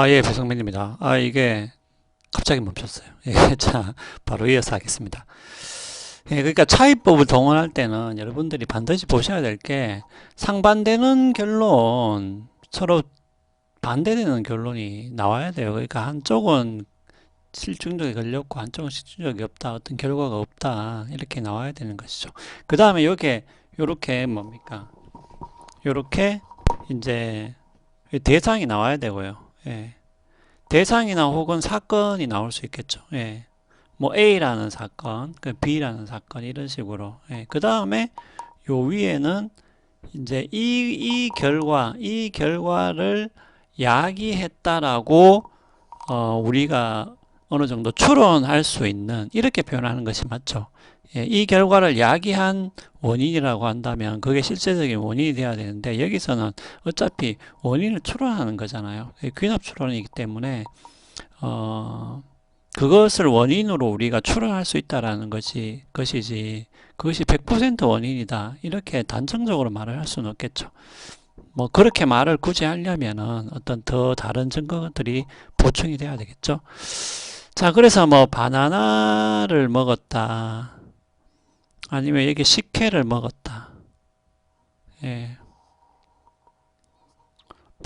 예, 배성민입니다. 이게 갑자기 멈췄어요. 예, 자, 바로 이어서 하겠습니다. 예, 그러니까 차이법을 동원할 때는 여러분들이 반드시 보셔야 될 게 상반되는 결론, 서로 반대되는 결론이 나와야 돼요. 그러니까 한쪽은 실증적이 걸렸고 한쪽은 실증적이 없다, 어떤 결과가 없다, 이렇게 나와야 되는 것이죠. 그 다음에 요렇게 뭡니까? 요렇게 이제 대상이 나와야 되고요. 예. 대상이나 혹은 사건이 나올 수 있겠죠. 예. 뭐 A라는 사건, B라는 사건 이런 식으로. 예. 그 다음에 요 위에는 이제 이 결과를 야기했다라고 우리가 어느 정도 추론할 수 있는 이렇게 표현하는 것이 맞죠. 예, 이 결과를 야기한 원인이라고 한다면 그게 실제적인 원인이 돼야 되는데 여기서는 어차피 원인을 추론하는 거잖아요. 귀납 추론이기 때문에 그것을 원인으로 우리가 추론할 수 있다라는 것이지 그것이 100% 원인이다 이렇게 단정적으로 말을 할 수는 없겠죠. 뭐 그렇게 말을 굳이 하려면은 어떤 더 다른 증거들이 보충이 돼야 되겠죠. 자, 그래서 뭐 바나나를 먹었다 아니면 여기 식혜를 먹었다. 예.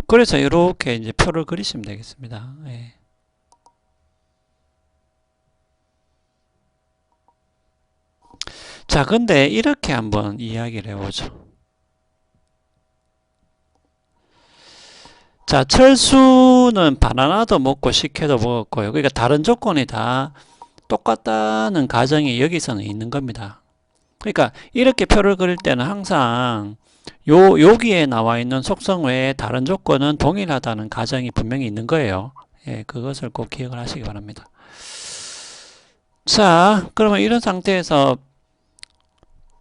그래서 이렇게 이제 표를 그리시면 되겠습니다. 예. 자, 근데 이렇게 한번 이야기를 해보죠. 자, 철수는 바나나도 먹고 식혜도 먹었고요. 그러니까 다른 조건이 다 똑같다는 가정이 여기서는 있는 겁니다. 그러니까 이렇게 표를 그릴 때는 항상 여기에 나와 있는 속성 외에 다른 조건은 동일하다는 가정이 분명히 있는 거예요. 예, 그것을 꼭 기억을 하시기 바랍니다. 자, 그러면 이런 상태에서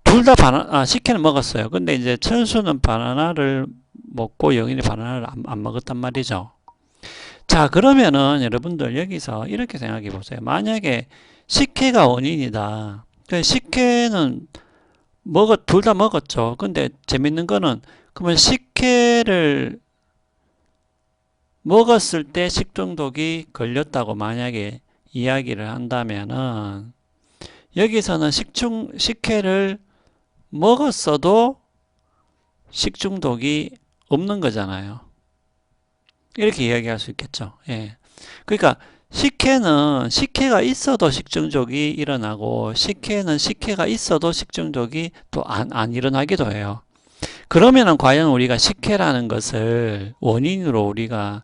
둘 다 식혜는 먹었어요. 근데 이제 철수는 바나나를 먹고 영인이 바나나를 안 먹었단 말이죠. 자, 그러면은 여러분들 여기서 이렇게 생각해 보세요. 만약에 식혜가 원인이다. 식혜는 둘 다 먹었죠. 근데 재밌는 거는 그러면 식혜를 먹었을 때 식중독이 걸렸다고 만약에 이야기를 한다면은 여기서는 식혜를 먹었어도 식중독이 없는 거잖아요. 이렇게 이야기할 수 있겠죠. 예. 그러니까 식혜가 있어도 식중독이 일어나고 식혜가 있어도 식중독이 또 안 일어나기도 해요. 그러면은 과연 우리가 식혜라는 것을 원인이라고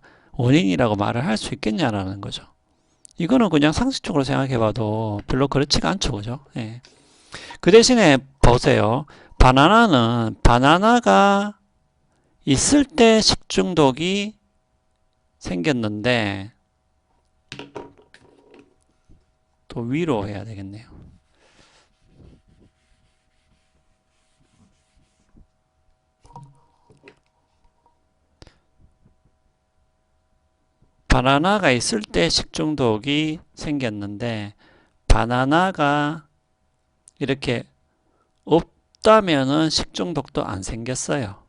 말을 할 수 있겠냐라는 거죠. 이거는 그냥 상식적으로 생각해 봐도 별로 그렇지가 않죠. 그죠? 예. 그 대신에 보세요. 바나나가 있을 때 식중독이 생겼는데 또 위로 해야 되겠네요. 바나나가 있을 때 식중독이 생겼는데 바나나가 이렇게 없다면은 식중독도 안 생겼어요.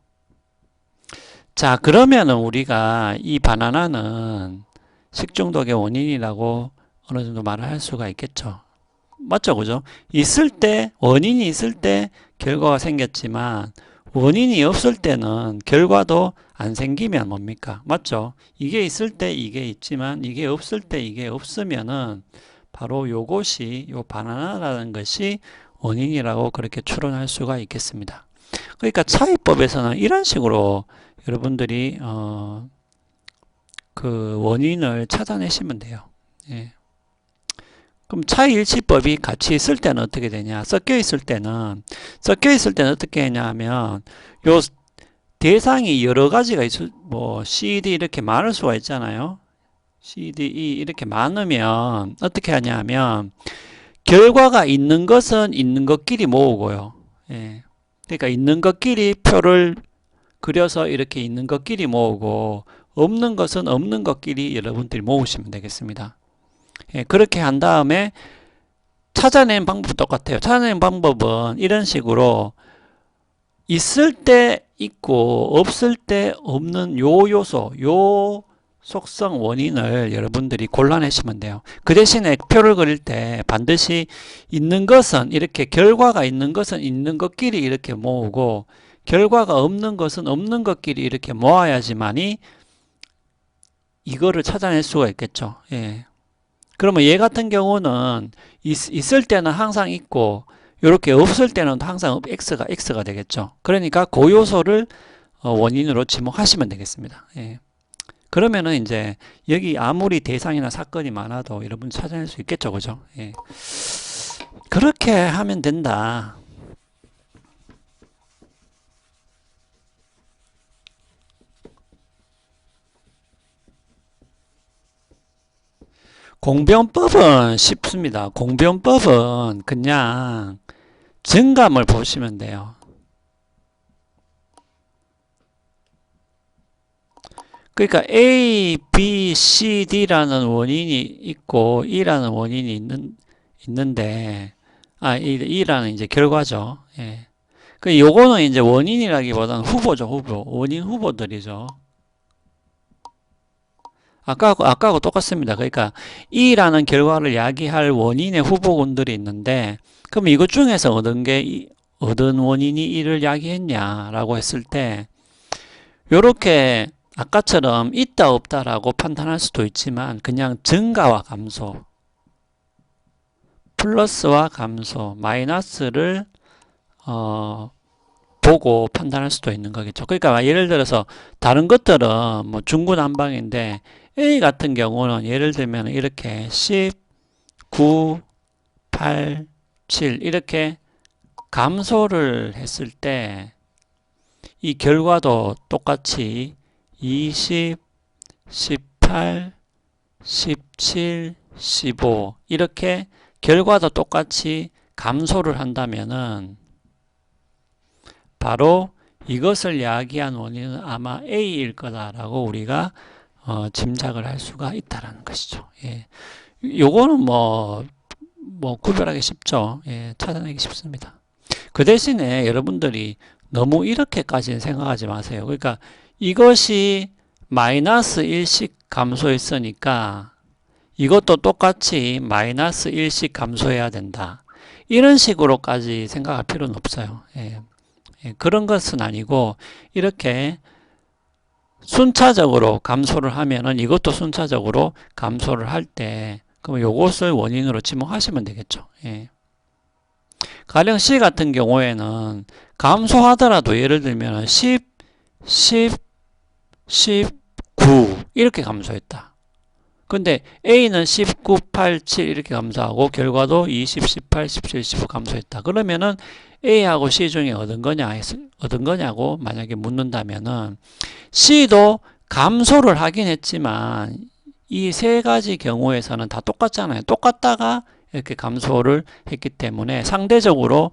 자, 그러면은 우리가 이 바나나는 식중독의 원인이라고 어느 정도 말을 할 수가 있겠죠. 맞죠? 그죠? 원인이 있을 때 결과가 생겼지만, 원인이 없을 때는 결과도 안 생기면 뭡니까? 맞죠? 이게 있을 때 이게 있지만, 이게 없을 때 이게 없으면은, 바로 요 바나나라는 것이 원인이라고 그렇게 추론할 수가 있겠습니다. 그러니까 차이법에서는 이런 식으로 여러분들이 그 원인을 찾아내시면 돼요. 예. 그럼 차이일치법이 같이 있을 때는 어떻게 되냐? 섞여 있을 때는 어떻게 하냐면 요 대상이 여러 가지가 C, D 이렇게 많을 수가 있잖아요. C, D, E 이렇게 많으면 어떻게 하냐면 결과가 있는 것은 있는 것끼리 모으고요. 예. 그러니까 있는 것끼리 표를 그려서 이렇게 있는 것끼리 모으고 없는 것은 없는 것끼리 여러분들이 모으시면 되겠습니다. 예, 그렇게 한 다음에 찾아내는 방법은 똑같아요. 찾아내는 방법은 이런 식으로 있을 때 있고 없을 때 없는 요 속성 원인을 여러분들이 골라내시면 돼요. 그 대신에 표를 그릴 때 반드시 있는 것은 이렇게 결과가 있는 것은 있는 것끼리 이렇게 모으고 결과가 없는 것은 없는 것끼리 이렇게 모아야지만이 이거를 찾아낼 수가 있겠죠. 예. 그러면 얘 같은 경우는 있을 때는 항상 있고 이렇게 없을 때는 항상 x가 되겠죠. 그러니까 그 요소를 원인으로 지목하시면 되겠습니다. 예. 그러면은 이제 여기 아무리 대상이나 사건이 많아도 여러분 찾아낼 수 있겠죠. 그죠? 예. 그렇게 하면 된다. 공변법은 쉽습니다. 공변법은 그냥 증감을 보시면 돼요. 그러니까 A, B, C, D라는 원인이 있고 E라는 원인이 있는데 E라는 이제 결과죠. 예. 그 요거는 이제 원인이라기보다는 후보죠, 후보. 원인 후보들이죠. 아까하고 똑같습니다. 그러니까 E라는 결과를 야기할 원인의 후보군들이 있는데 그럼 이것 중에서 얻은 원인이 E를 야기했냐라고 했을 때 요렇게 아까처럼 있다 없다라고 판단할 수도 있지만 그냥 증가와 감소, 플러스와 감소, 마이너스를 보고 판단할 수도 있는 거겠죠. 그러니까 예를 들어서 다른 것들은 뭐 중구난방인데 A 같은 경우는 예를 들면 이렇게 10, 9, 8, 7 이렇게 감소를 했을 때 이 결과도 똑같이 20, 18, 17, 15 이렇게 결과도 똑같이 감소를 한다면은 바로 이것을 야기한 원인은 아마 A일 거다라고 우리가 짐작을 할 수가 있다라는 것이죠. 예. 요거는 뭐 구별하기 쉽죠. 예, 찾아내기 쉽습니다. 그 대신에 여러분들이 너무 이렇게까지는 생각하지 마세요. 그러니까 이것이 마이너스 1씩 감소했으니까 이것도 똑같이 마이너스 1씩 감소해야 된다. 이런 식으로까지 생각할 필요는 없어요. 예. 그런 것은 아니고 이렇게 순차적으로 감소를 하면은 이것도 순차적으로 감소를 할 때 그럼 요것을 원인으로 지목하시면 되겠죠. 예. 가령 C 같은 경우에는 감소하더라도 예를 들면 10, 10, 19 이렇게 감소했다. 근데 A는 19, 8, 7 이렇게 감소하고 결과도 20, 18, 17, 15 감소했다. 그러면은 A하고 C 중에 얻은 거냐고 만약에 묻는다면은 C도 감소를 하긴 했지만 이 세 가지 경우에서는 다 똑같잖아요. 똑같다가 이렇게 감소를 했기 때문에 상대적으로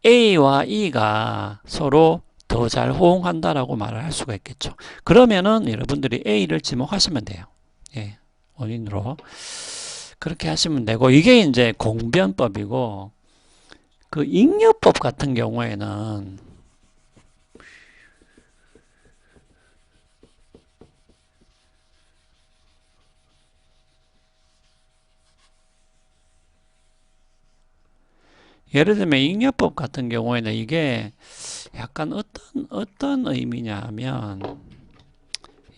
A와 E가 서로 더 잘 호응한다라고 말을 할 수가 있겠죠. 그러면은 여러분들이 A를 지목하시면 돼요. 예, 원인으로. 그렇게 하시면 되고, 이게 이제 공변법이고, 그 잉여법 같은 경우에는 예를 들면 잉여법 같은 경우에는 이게 약간 어떤 의미냐 하면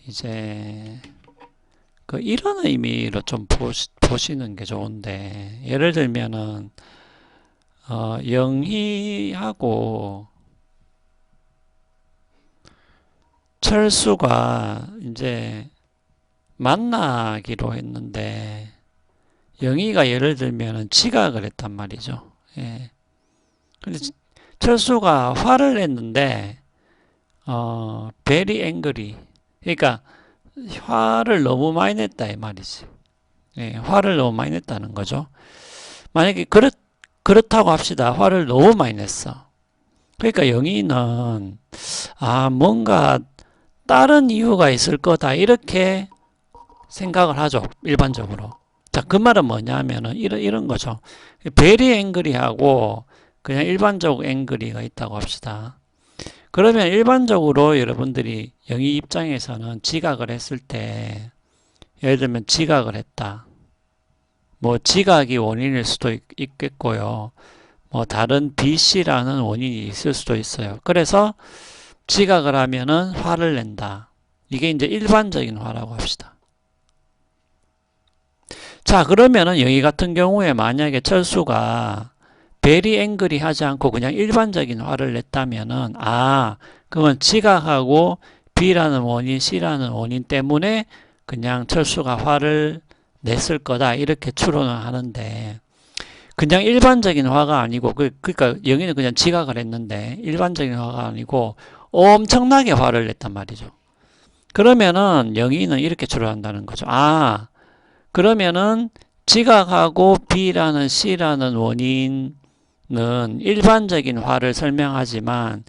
이제 그 이런 의미로 좀 보시는 게 좋은데 예를 들면은 영희하고 철수가 이제 만나기로 했는데 영희가 예를 들면은 지각을 했단 말이죠. 예. 근데 철수가 화를 냈는데 very angry. 그러니까 화를 너무 많이 냈다 이 말이지. 예, 화를 너무 많이 냈다는 거죠. 만약에 그렇다고 합시다. 화를 너무 많이 냈어. 그러니까 영희는 뭔가 다른 이유가 있을 거다 이렇게 생각을 하죠. 일반적으로. 자, 그 말은 뭐냐면은 이런 거죠. very angry하고 그냥 일반적 angry가 있다고 합시다. 그러면 일반적으로 여러분들이 영희 입장에서는 지각을 했을 때 예를 들면 지각을 했다. 뭐 지각이 원인일 수도 있겠고요. 뭐 다른 B, C라는 원인이 있을 수도 있어요. 그래서 지각을 하면은 화를 낸다. 이게 이제 일반적인 화라고 합시다. 자, 그러면은 여기 같은 경우에 만약에 철수가 very angry 하지 않고 그냥 일반적인 화를 냈다면은, 그러면 지각하고 B라는 원인, C라는 원인 때문에 그냥 철수가 화를 냈을 거다. 이렇게 추론을 하는데, 그냥 일반적인 화가 아니고, 그러니까 영희는 그냥 지각을 했는데, 일반적인 화가 아니고, 엄청나게 화를 냈단 말이죠. 그러면은 영희는 이렇게 추론한다는 거죠. 그러면은 지각하고 B라는 C라는 원인은 일반적인 화를 설명하지만